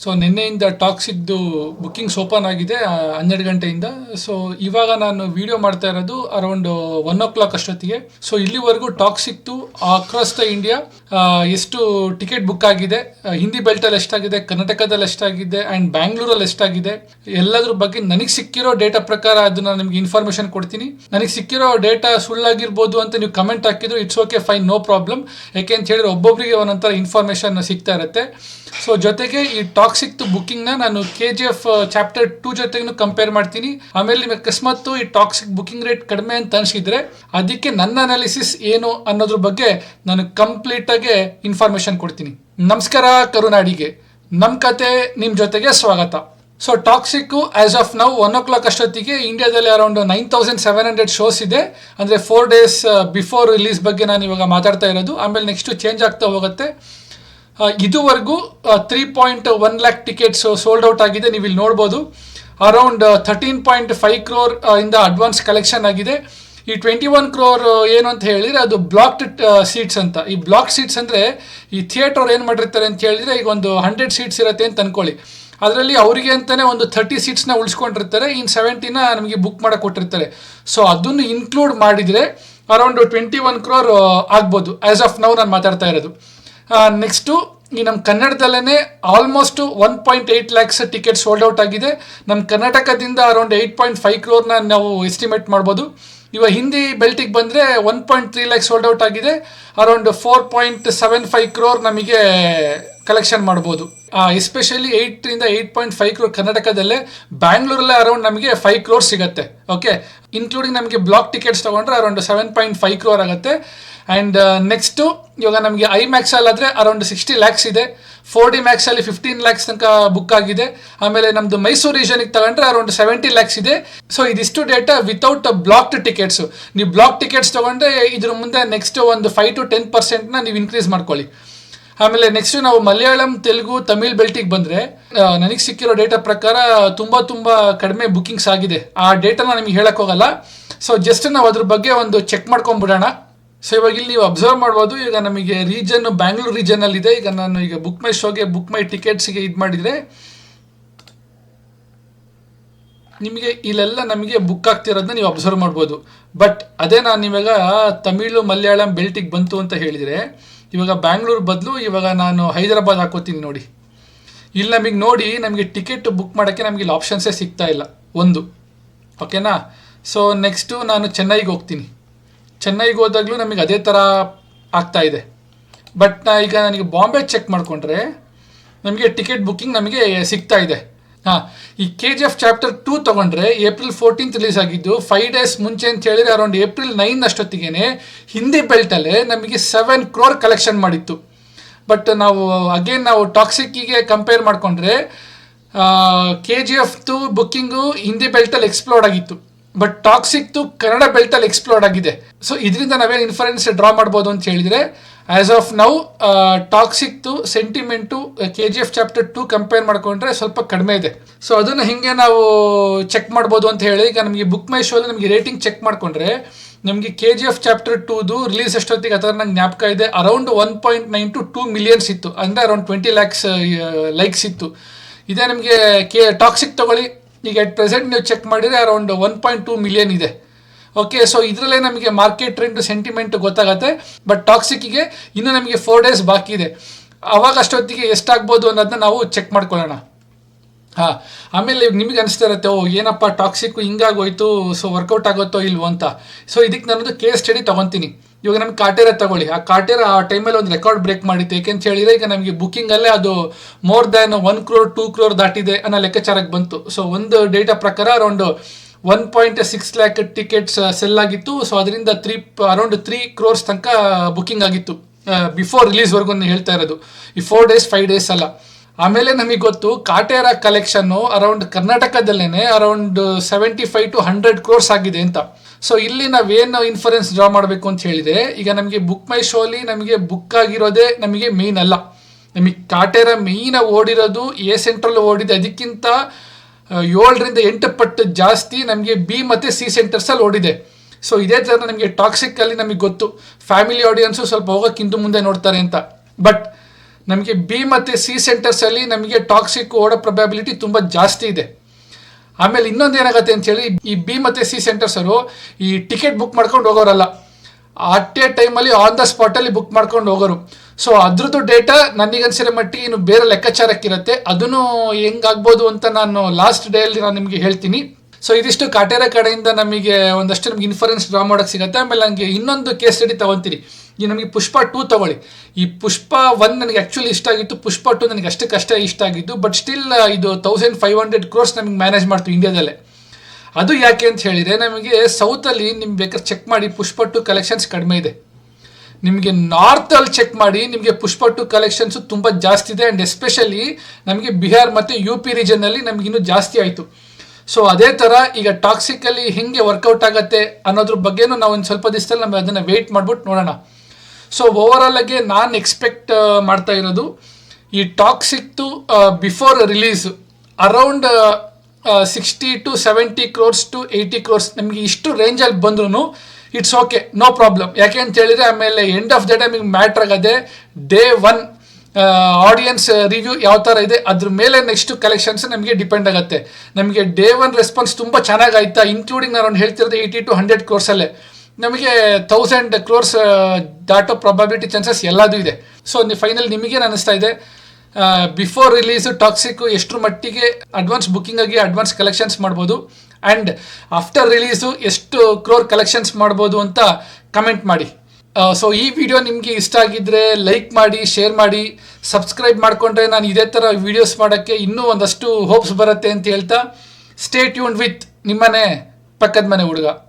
So ನಿನ್ನೆಯಿಂದ ಟಾಕ್ಸಿಕ್ದು bookings open ಆಗಿದೆ 12 ಗಂಟೆಯಿಂದ. ಸೊ ಇವಾಗ ನಾನು ವಿಡಿಯೋ ಮಾಡ್ತಾ ಇರೋದು ಅರೌಂಡ್ 1 o'clock ಅಷ್ಟೊತ್ತಿಗೆ. ಸೊ ಇಲ್ಲಿವರೆಗೂ ಟಾಕ್ಸಿಕ್ದು ಅಕ್ರಾಸ್ ದ ಇಂಡಿಯಾ ಎಷ್ಟು ಟಿಕೆಟ್ ಬುಕ್ ಆಗಿದೆ, ಹಿಂದಿ ಬೆಲ್ಟಲ್ಲಿ ಎಷ್ಟಾಗಿದೆ, ಕರ್ನಾಟಕದಲ್ಲಿ ಎಷ್ಟಾಗಿದೆ ಆ್ಯಂಡ್ ಬ್ಯಾಂಗ್ಳೂರಲ್ಲಿ ಎಷ್ಟಾಗಿದೆ, ಎಲ್ಲದ್ರ ಬಗ್ಗೆ ನನಗೆ ಸಿಕ್ಕಿರೋ ಡೇಟಾ ಪ್ರಕಾರ ಅದನ್ನ ನಿಮ್ಗೆ ಇನ್ಫಾರ್ಮೇಶನ್ ಕೊಡ್ತೀನಿ. ನನಗೆ ಸಿಕ್ಕಿರೋ ಡೇಟಾ ಸುಳ್ಳಾಗಿರ್ಬೋದು ಅಂತ ನೀವು ಕಮೆಂಟ್ ಹಾಕಿದ್ರು, it's okay, fine, no problem. ಯಾಕೆ ಅಂತ ಹೇಳಿದ್ರೆ ಒಬ್ಬೊಬ್ಬರಿಗೆ ಒಂದೊಂಥರ ಇನ್ಫಾರ್ಮೇಶನ್ ಸಿಗ್ತಾ ಇರುತ್ತೆ. ಸೊ ಜೊತೆಗೆ ಈ ಟಾಕ್ಸಿಕ್ ಬುಕ್ಕಿಂಗ್ನ ನಾನು KGF ಚಾಪ್ಟರ್ 2 ಜೊತೆಗೂ ಕಂಪೇರ್ ಮಾಡ್ತೀನಿ. ಆಮೇಲೆ ನಿಮಗೆ ಅಕಸ್ಮಾತ್ ಈ ಟಾಕ್ಸಿಕ್ ಬುಕ್ಕಿಂಗ್ ರೇಟ್ ಕಡಿಮೆ ಅಂತ ಅನಿಸಿದ್ರೆ ಅದಕ್ಕೆ ನನ್ನ ಅನಾಲಿಸಿಸ್ ಏನು ಅನ್ನೋದ್ರ ಬಗ್ಗೆ ನಾನು ಕಂಪ್ಲೀಟಾಗಿ ಇನ್ಫಾರ್ಮೇಶನ್ ಕೊಡ್ತೀನಿ. ನಮಸ್ಕಾರ ಕರುನಾಡಿಗೆ, ನಮ್ಮ ಕತೆ ನಿಮ್ಮ ಜೊತೆಗೆ ಸ್ವಾಗತ. So toxic as of now 1 o'clock ಅಷ್ಟೊತ್ತಿಗೆ ಇಂಡಿಯಾದಲ್ಲಿ ಅರೌಂಡ್ 9700 ಶೋಸ್ ಇದೆ. ಅಂದರೆ 4 days ಬಿಫೋರ್ ರಿಲೀಸ್ ಬಗ್ಗೆ ನಾನು ಇವಾಗ ಮಾತಾಡ್ತಾ ಇರೋದು. ಆಮೇಲೆ ನೆಕ್ಸ್ಟ್ ಚೇಂಜ್ ಆಗ್ತಾ ಹೋಗುತ್ತೆ. ಇದುವರೆಗೂ 3.1 lakh ಟಿಕೆಟ್ಸ್ ಸೋಲ್ಡ್ ಔಟ್ ಆಗಿದೆ. ನೀವು ಇಲ್ಲಿ ನೋಡ್ಬೋದು ಅರೌಂಡ್ 13.5 crore ಇಂದ ಅಡ್ವಾನ್ಸ್ ಕಲೆಕ್ಷನ್ ಆಗಿದೆ. ಈ 21 crore ಏನು ಅಂತ ಹೇಳಿದರೆ ಅದು ಬ್ಲಾಕ್ಡ್ ಸೀಟ್ಸ್ ಅಂತ. ಈ ಬ್ಲಾಕ್ ಸೀಟ್ಸ್ ಅಂದರೆ ಈ ಥಿಯೇಟರ್ ಏನು ಮಾಡಿರ್ತಾರೆ ಅಂತ ಹೇಳಿದರೆ, ಈಗ ಒಂದು 100 seats ಇರುತ್ತೆ ಅಂತ ಅಂದ್ಕೊಳ್ಳಿ. ಅದರಲ್ಲಿ ಅವರಿಗೆ ಅಂತಲೇ ಒಂದು 30 seatsನ ಉಳಿಸ್ಕೊಂಡಿರ್ತಾರೆ, ಇನ್ನು 70ನ ನಮಗೆ ಬುಕ್ ಮಾಡಕ್ಕೆ ಕೊಟ್ಟಿರ್ತಾರೆ. ಸೊ ಅದನ್ನು ಇನ್ಕ್ಲೂಡ್ ಮಾಡಿದರೆ ಅರೌಂಡ್ 21 crore ಆಗ್ಬೋದು ಆ್ಯಸ್ ಆಫ್ ನೌ ನಾನು ಮಾತಾಡ್ತಾ ಇರೋದು. ನೆಕ್ಸ್ಟು ಈ ನಮ್ಮ ಕನ್ನಡದಲ್ಲೇ almost 1.8 lakhs ticket sold out ಆಗಿದೆ. ನಮ್ಮ ಕರ್ನಾಟಕದಿಂದ ಅರೌಂಡ್ 8.5 crore ನಾವು ಎಸ್ಟಿಮೇಟ್ ಮಾಡ್ಬೋದು. ಇವಾಗ ಹಿಂದಿ ಬೆಲ್ಟಿಗೆ ಬಂದರೆ 1.3 lakh ಸೋಲ್ಡ್ ಔಟ್ ಆಗಿದೆ. ಅರೌಂಡ್ 4.75 crore ನಮಗೆ ಕಲೆಕ್ಷನ್ ಮಾಡ್ಬೋದು. ಎಸ್ಪೆಷಲಿ 8 to 8.5 crore ಕರ್ನಾಟಕದಲ್ಲೇ. ಬ್ಯಾಂಗ್ಳೂರಲ್ಲೇ ಅರೌಂಡ್ ನಮಗೆ 5 crore ಸಿಗುತ್ತೆ. ಓಕೆ, ಇನ್ಕ್ಲೂಡಿಂಗ್ ನಮಗೆ ಬ್ಲಾಕ್ ಟಿಕೆಟ್ಸ್ ತೊಗೊಂಡ್ರೆ ಅರೌಂಡ್ 7.5 crore ಆಗುತ್ತೆ. ಆ್ಯಂಡ್ ನೆಕ್ಸ್ಟು ಇವಾಗ ನಮಗೆ IMAX-ಅಲ್ಲಾದರೆ ಅರೌಂಡ್ 60 lakhs ಇದೆ. 4D Max-ಅಲ್ಲಿ 15 lakhs ತನಕ ಬುಕ್ ಆಗಿದೆ. ಆಮೇಲೆ ನಮ್ಮದು ಮೈಸೂರು ರೀಜನಿಗೆ ತಗೊಂಡ್ರೆ ಅರೌಂಡ್ 70 lakhs ಇದೆ. ಸೊ ಇದಿಷ್ಟು ಡೇಟಾ ವಿತೌಟ್ ಬ್ಲಾಕ್ಡ್ ಟಿಕೆಟ್ಸು. ನೀವು ಬ್ಲಾಕ್ ಟಿಕೆಟ್ಸ್ ತೊಗೊಂಡ್ರೆ ಇದ್ರ ಮುಂದೆ ನೆಕ್ಸ್ಟ್ ಒಂದು 5 to 10% ನೀವು ಇನ್ಕ್ರೀಸ್ ಮಾಡ್ಕೊಳ್ಳಿ. ಆಮೇಲೆ ನೆಕ್ಸ್ಟು ನಾವು ಮಲಯಾಳಂ, ತೆಲುಗು, ತಮಿಳ್ ಬೆಲ್ಟಿಗೆ ಬಂದರೆ ನನಗೆ ಸಿಕ್ಕಿರೋ ಡೇಟಾ ಪ್ರಕಾರ ತುಂಬ ಕಡಿಮೆ ಬುಕ್ಕಿಂಗ್ಸ್ ಆಗಿದೆ. ಆ ಡೇಟಾನ ನಿಮಗೆ ಹೇಳೋಕ್ಕೋಗಲ್ಲ. ಸೊ ಜಸ್ಟ್ ನಾವು ಅದ್ರ ಬಗ್ಗೆ ಒಂದು ಚೆಕ್ ಮಾಡ್ಕೊಂಬಿಡೋಣ. ಸೊ ಇವಾಗ ಇಲ್ಲಿ ನೀವು ಅಬ್ಸರ್ವ್ ಮಾಡ್ಬೋದು, ಈಗ ನಮಗೆ ರೀಜನ್ ಬ್ಯಾಂಗ್ಳೂರು ರೀಜನಲ್ಲಿದೆ. ಈಗ ನಾನು ಈಗ ಬುಕ್ ಮೈ ಶೋಗೆ, ಬುಕ್ ಮೈ ಟಿಕೆಟ್ಸ್ಗೆ ಇದು ಮಾಡಿದರೆ ನಿಮಗೆ ಇಲ್ಲೆಲ್ಲ ನಮಗೆ ಬುಕ್ ಆಗ್ತಿರೋದನ್ನ ನೀವು ಅಬ್ಸರ್ವ್ ಮಾಡ್ಬೋದು. ಬಟ್ ಅದೇ ನಾನು ಇವಾಗ ತಮಿಳು, ಮಲಯಾಳಂ ಬೆಲ್ಟಿಗೆ ಬಂತು ಅಂತ ಹೇಳಿದರೆ, ಇವಾಗ ಬ್ಯಾಂಗ್ಳೂರು ಬದಲು ಇವಾಗ ನಾನು ಹೈದರಾಬಾದ್ ಹಾಕೋತೀನಿ ನೋಡಿ. ಇಲ್ಲಿ ನಮಗೆ ನೋಡಿ ನಮಗೆ ಟಿಕೆಟ್ ಬುಕ್ ಮಾಡೋಕ್ಕೆ ನಮಗೆ ಇಲ್ಲಿ ಆಪ್ಷನ್ಸೇ ಸಿಗ್ತಾ ಇಲ್ಲ ಒಂದು. ಓಕೆನಾ? ಸೊ ನೆಕ್ಸ್ಟು ನಾನು ಚೆನ್ನೈಗೆ ಹೋಗ್ತೀನಿ. ಚೆನ್ನೈಗೆ ಹೋದಾಗಲೂ ನಮಗೆ ಅದೇ ಥರ ಆಗ್ತಾಯಿದೆ. ಬಟ್ ಈಗ ನನಗೆ ಬಾಂಬೆ ಚೆಕ್ ಮಾಡಿಕೊಂಡ್ರೆ ನಮಗೆ ಟಿಕೆಟ್ ಬುಕ್ಕಿಂಗ್ ನಮಗೆ ಸಿಗ್ತಾ ಇದೆ. ಈ KGF ಚಾಪ್ಟರ್ 2 ತೊಗೊಂಡ್ರೆ April 14th ರಿಲೀಸ್ ಆಗಿದ್ದು. 5 days ಮುಂಚೆ ಅಂತ ಹೇಳಿದರೆ ಅರೌಂಡ್ April 9 ಅಷ್ಟೊತ್ತಿಗೆ ಹಿಂದಿ ಬೆಲ್ಟಲ್ಲೇ ನಮಗೆ 7 crore ಕಲೆಕ್ಷನ್ ಮಾಡಿತ್ತು. ಬಟ್ ನಾವು ಟಾಕ್ಸಿಕ್ಕಿಗೆ ಕಂಪೇರ್ ಮಾಡಿಕೊಂಡ್ರೆ KGF ಬುಕ್ಕಿಂಗು ಹಿಂದಿ ಬೆಲ್ಟಲ್ಲಿ ಎಕ್ಸ್ಪ್ಲೋರ್ಡ್ ಆಗಿತ್ತು. ಬಟ್ ಟಾಕ್ಸಿಕ್ದು ಕನ್ನಡ ಬೆಲ್ಟಲ್ಲಿ ಎಕ್ಸ್ಪ್ಲೋರ್ಡ್ ಆಗಿದೆ. ಸೊ ಇದರಿಂದ ನಾವೇನು ಇನ್ಫರೆನ್ಸ್ ಡ್ರಾ ಮಾಡ್ಬೋದು ಅಂತ ಹೇಳಿದರೆ, ಆ್ಯಸ್ ಆಫ್ ನೌ ಟಾಕ್ಸಿಕ್ದು ಸೆಂಟಿಮೆಂಟು KGF ಚಾಪ್ಟರ್ 2 ಕಂಪೇರ್ ಮಾಡಿಕೊಂಡ್ರೆ ಸ್ವಲ್ಪ ಕಡಿಮೆ ಇದೆ. ಸೊ ಅದನ್ನು ಹಿಂಗೆ ನಾವು ಚೆಕ್ ಮಾಡ್ಬೋದು ಅಂತ ಹೇಳಿ, ಈಗ ನಮಗೆ ಬುಕ್ ಮೈ ಶೋಲ್ಲಿ ನಮಗೆ ರೇಟಿಂಗ್ ಚೆಕ್ ಮಾಡಿಕೊಂಡ್ರೆ ನಮಗೆ KGF ಚಾಪ್ಟರ್ 2 ರಿಲೀಸ್ ಅಷ್ಟೊತ್ತಿಗೆ ಆ ಥರ ನಂಗೆ ಜ್ಞಾಪಕ ಇದೆ ಅರೌಂಡ್ 1.9 to 2 million ಇತ್ತು. ಅಂದರೆ ಅರೌಂಡ್ 20 lakhs ಲೈಕ್ಸ್ ಇತ್ತು. ಇದೇ ನಮಗೆ ಟಾಕ್ಸಿಕ್ ತೊಗೊಳ್ಳಿ, ಈಗ ಎಟ್ ಪ್ರೆಸೆಂಟ್ ನೀವು ಚೆಕ್ ಮಾಡಿದರೆ ಅರೌಂಡ್ 1.2 million ಇದೆ. ಓಕೆ, ಸೊ ಇದರಲ್ಲೇ ನಮಗೆ ಮಾರ್ಕೆಟ್ ಟ್ರೆಂಡ್ ಸೆಂಟಿಮೆಂಟ್ ಗೊತ್ತಾಗುತ್ತೆ. ಬಟ್ ಟಾಕ್ಸಿಕ್ಕಿಗೆ ಇನ್ನೂ ನಮಗೆ 4 days ಬಾಕಿ ಇದೆ. ಅವಾಗ ಅಷ್ಟೊತ್ತಿಗೆ ಎಷ್ಟಾಗ್ಬೋದು ಅನ್ನೋದನ್ನ ನಾವು ಚೆಕ್ ಮಾಡ್ಕೊಳ್ಳೋಣ. ಆಮೇಲೆ ನಿಮಗೆ ಅನಿಸ್ತಾ ಇರುತ್ತೆ, ಏನಪ್ಪ ಟಾಕ್ಸಿಕ್ಕು ಹಿಂಗಾಗೋಯ್ತು, ಸೊ ವರ್ಕೌಟ್ ಆಗುತ್ತೋ ಇಲ್ವೋ ಅಂತ. ಸೊ ಇದಕ್ಕೆ ನಾನೊಂದು ಕೇಸ್ ಸ್ಟಡಿ ತೊಗೊತೀನಿ. ಇವಾಗ ನಮ್ಗೆ ಕಾಟೇರ ತಗೊಳ್ಳಿ. ಆ ಕಾಟೇರ ಆ ಟೈಮಲ್ಲಿ ಒಂದು ರೆಕಾರ್ಡ್ ಬ್ರೇಕ್ ಮಾಡಿತ್ತು. ಏಕೆಂತ ಹೇಳಿದರೆ ಈಗ ನಮಗೆ ಬುಕ್ಕಿಂಗಲ್ಲೇ ಅದು ಮೋರ್ ದ್ಯಾನ್ 1 crore 2 crore ದಾಟಿದೆ ಅನ್ನೋ ಲೆಕ್ಕಾಚಾರಕ್ಕೆ ಬಂತು. ಸೊ ಒಂದು ಡೇಟಾ ಪ್ರಕಾರ ಅರೌಂಡ್ 1.6 lakh ಟಿಕೆಟ್ಸ್ ಸೆಲ್ ಆಗಿತ್ತು. ಸೊ ಅದರಿಂದ ಅರೌಂಡ್ 3 crores ತನಕ ಬುಕ್ಕಿಂಗ್ ಆಗಿತ್ತು ಬಿಫೋರ್ ರಿಲೀಸ್ವರೆಗೂ ಹೇಳ್ತಾ ಇರೋದು. ಈ 4 days 5 days ಅಲ್ಲ. ಆಮೇಲೆ ನಮಗೆ ಗೊತ್ತು ಕಾಟೇರ ಕಲೆಕ್ಷನ್ನು ಅರೌಂಡ್ ಕರ್ನಾಟಕದಲ್ಲೇ ಅರೌಂಡ್ 75 to 100 crores ಆಗಿದೆ ಅಂತ. ಸೊ ಇಲ್ಲಿ ನಾವೇನು ಇನ್ಫರೆನ್ಸ್ ಡ್ರಾ ಮಾಡಬೇಕು ಅಂತ ಹೇಳಿದರೆ, ಈಗ ನಮಗೆ ಬುಕ್ ಮೈ ಶೋಲಿ ನಮಗೆ ಬುಕ್ ಆಗಿರೋದೇ ನಮಗೆ ಮೇಯ್ನ್ ಅಲ್ಲ. ನಮಗೆ ಕಾಟೇರ ಮೇಯ್ನಾಗಿ ಓಡಿರೋದು A ಸೆಂಟ್ರಲ್ಲಿ ಓಡಿದೆ. ಅದಕ್ಕಿಂತ 7 to 8 ಪಟ್ಟು ಜಾಸ್ತಿ ನಮಗೆ B ಮತ್ತು C ಸೆಂಟರ್ಸಲ್ಲಿ ಓಡಿದೆ. ಸೊ ಇದೇ ಥರ ನಮಗೆ ಟಾಕ್ಸಿಕ್ಕಲ್ಲಿ ನಮಗೆ ಗೊತ್ತು ಫ್ಯಾಮಿಲಿ ಆಡಿಯನ್ಸು ಸ್ವಲ್ಪ ಹೋಗೋಕ್ಕಿಂತ ಮುಂದೆ ನೋಡ್ತಾರೆ ಅಂತ. ಬಟ್ ನಮಗೆ ಬಿ ಮತ್ತು ಸಿ ಸೆಂಟರ್ಸಲ್ಲಿ ನಮಗೆ ಟಾಕ್ಸಿಕ್ ಓಡೋ ಪ್ರೊಬ್ಯಾಬಿಲಿಟಿ ತುಂಬ ಜಾಸ್ತಿ ಇದೆ. ಆಮೇಲೆ ಇನ್ನೊಂದು ಏನಾಗುತ್ತೆ ಅಂತೇಳಿ, ಈ ಬಿ ಮತ್ತು ಸಿ ಸೆಂಟರ್ಸರು ಈ ಟಿಕೆಟ್ ಬುಕ್ ಮಾಡ್ಕೊಂಡು ಹೋಗೋರಲ್ಲ, ಅಟ್ ಎ ಟೈಮಲ್ಲಿ ಆನ್ ದ ಸ್ಪಾಟಲ್ಲಿ ಬುಕ್ ಮಾಡ್ಕೊಂಡು ಹೋಗೋರು. ಸೊ ಅದ್ರದ್ದು ಡೇಟಾ ನನಗನ್ಸಿರೋ ಮಟ್ಟಿಗೆ ಇನ್ನು ಬೇರೆ ಲೆಕ್ಕಾಚಾರಕ್ಕಿರುತ್ತೆ. ಅದನ್ನು ಹೆಂಗಾಗ್ಬೋದು ಅಂತ ನಾನು ಲಾಸ್ಟ್ ಡೇಯಲ್ಲಿ ನಾನು ನಿಮಗೆ ಹೇಳ್ತೀನಿ. ಸೊ ಇದಿಷ್ಟು ಕಾಟೇರ ಕಡೆಯಿಂದ ನಮಗೆ ಒಂದಷ್ಟು ನಮಗೆ ಇನ್ಫರೆನ್ಸ್ ಡ್ರಾ ಮಾಡೋಕ್ಕೆ ಸಿಗುತ್ತೆ. ಆಮೇಲೆ ನನಗೆ ಇನ್ನೊಂದು ಕೇಸ್ ಸ್ಟಡಿ ತೊಗೊತೀನಿ. ಈ ನಮಗೆ ಪುಷ್ಪ 2 ತಗೊಳ್ಳಿ. ಈ ಪುಷ್ಪ 1 ನನಗೆ ಆ್ಯಕ್ಚುಲಿ ಇಷ್ಟ ಆಗಿತ್ತು, ಪುಷ್ಪ 2 ನನಗೆ ಅಷ್ಟೇ ಇಷ್ಟ ಆಗಿದ್ದು. ಬಟ್ ಸ್ಟಿಲ್ ಇದು 1500 crores ನಮಗೆ ಮ್ಯಾನೇಜ್ ಮಾಡ್ತು ಇಂಡಿಯಾದಲ್ಲೇ. ಅದು ಯಾಕೆ ಅಂತ ಹೇಳಿದರೆ, ನಮಗೆ ಸೌತಲ್ಲಿ ನಿಮ್ಗೆ ಬೇಕಾದ್ರೆ ಚೆಕ್ ಮಾಡಿ ಪುಷ್ಪ 2 ಕಲೆಕ್ಷನ್ಸ್ ಕಡಿಮೆ ಇದೆ. ನಿಮಗೆ ನಾರ್ತಲ್ಲಿ ಚೆಕ್ ಮಾಡಿ, ನಿಮಗೆ ಪುಷ್ಪ 2 ಕಲೆಕ್ಷನ್ಸು ತುಂಬ ಜಾಸ್ತಿ ಇದೆ. ಆ್ಯಂಡ್ ಎಸ್ಪೆಷಲಿ ನಮಗೆ ಬಿಹಾರ್ ಮತ್ತು UP ರೀಜನ್ನಲ್ಲಿ ನಮಗಿನ್ನೂ ಜಾಸ್ತಿ ಆಯಿತು. ಸೊ ಅದೇ ಥರ ಈಗ ಟಾಕ್ಸಿಕಲ್ಲಿ ಹೆಂಗೆ ವರ್ಕೌಟ್ ಆಗುತ್ತೆ ಅನ್ನೋದ್ರ ಬಗ್ಗೆನೂ ನಾವು ಒಂದು ಸ್ವಲ್ಪ ದಿವಸದಲ್ಲಿ ನಮಗೆ ಅದನ್ನು ವೆಯ್ಟ್ ಮಾಡ್ಬಿಟ್ಟು ನೋಡೋಣ. ಸೊ ಓವರಾಲ್ ಆಗಿ ನಾನು ಎಕ್ಸ್ಪೆಕ್ಟ್ ಮಾಡ್ತಾ ಇರೋದು, ಈ ಟಾಕ್ಸಿಕ್ದು before release around 60 to 70 crores to 80 crores ನಮಗೆ ಇಷ್ಟು ರೇಂಜಲ್ಲಿ ಬಂದ್ರೂ ಇಟ್ಸ್ ಓಕೆ, ನೋ ಪ್ರಾಬ್ಲಮ್. ಯಾಕೆ ಅಂತ ಹೇಳಿದರೆ ಆಮೇಲೆ ಎಂಡ್ ಆಫ್ ದ ಡೇ ನಮಗೆ ಮ್ಯಾಟ್ರ್ ಆಗೋದೆ ಡೇ 1 ಆಡಿಯನ್ಸ್ ರಿವ್ಯೂ ಯಾವ ಥರ ಇದೆ ಅದ್ರ ಮೇಲೆ ನೆಕ್ಸ್ಟ್ ಕಲೆಕ್ಷನ್ಸ್ ನಮಗೆ ಡಿಪೆಂಡ್ ಆಗುತ್ತೆ. ನಮಗೆ ಡೇ 1 ರೆಸ್ಪಾನ್ಸ್ ತುಂಬ ಚೆನ್ನಾಗಾಯ್ತಾ, ಇನ್ಕ್ಲೂಡಿಂಗ್ ನಾನು ಹೇಳ್ತಿರೋದು 80 to 100 crores ನಮಗೆ 1000 crores ದಾಟೋ ಪ್ರೊಬಬಿಲಿಟಿ ಚಾನ್ಸಸ್ ಎಲ್ಲದೂ ಇದೆ. ಸೊ ಫೈನಲ್ ನಿಮಗೇನು ಅನ್ನಿಸ್ತಾ ಇದೆ, ಬಿಫೋರ್ ರಿಲೀಸ್ ಟಾಕ್ಸಿಕ್ ಎಷ್ಟರ ಮಟ್ಟಿಗೆ ಅಡ್ವಾನ್ಸ್ ಬುಕ್ಕಿಂಗ್ ಆಗಿ ಅಡ್ವಾನ್ಸ್ ಕಲೆಕ್ಷನ್ಸ್ ಮಾಡ್ಬೋದು, ಆ್ಯಂಡ್ ಆಫ್ಟರ್ ರಿಲೀಸು ಎಷ್ಟು ಕ್ರೋರ್ ಕಲೆಕ್ಷನ್ಸ್ ಮಾಡ್ಬೋದು ಅಂತ ಕಮೆಂಟ್ ಮಾಡಿ. ಸೊ ಈ ವಿಡಿಯೋ ನಿಮಗೆ ಇಷ್ಟ ಆಗಿದ್ದರೆ ಲೈಕ್ ಮಾಡಿ, ಶೇರ್ ಮಾಡಿ, ಸಬ್ಸ್ಕ್ರೈಬ್ ಮಾಡಿಕೊಂಡ್ರೆ ನಾನು ಇದೇ ಥರ ವೀಡಿಯೋಸ್ ಮಾಡೋಕ್ಕೆ ಇನ್ನೂ ಒಂದಷ್ಟು ಹೋಪ್ಸ್ ಬರುತ್ತೆ ಅಂತ ಹೇಳ್ತಾ, ಸ್ಟೇ ಟ್ಯೂನ್ಡ್ ವಿತ್ ನಿಮ್ಮನೆ ಪಕ್ಕದ ಮನೆ ಹುಡುಗ.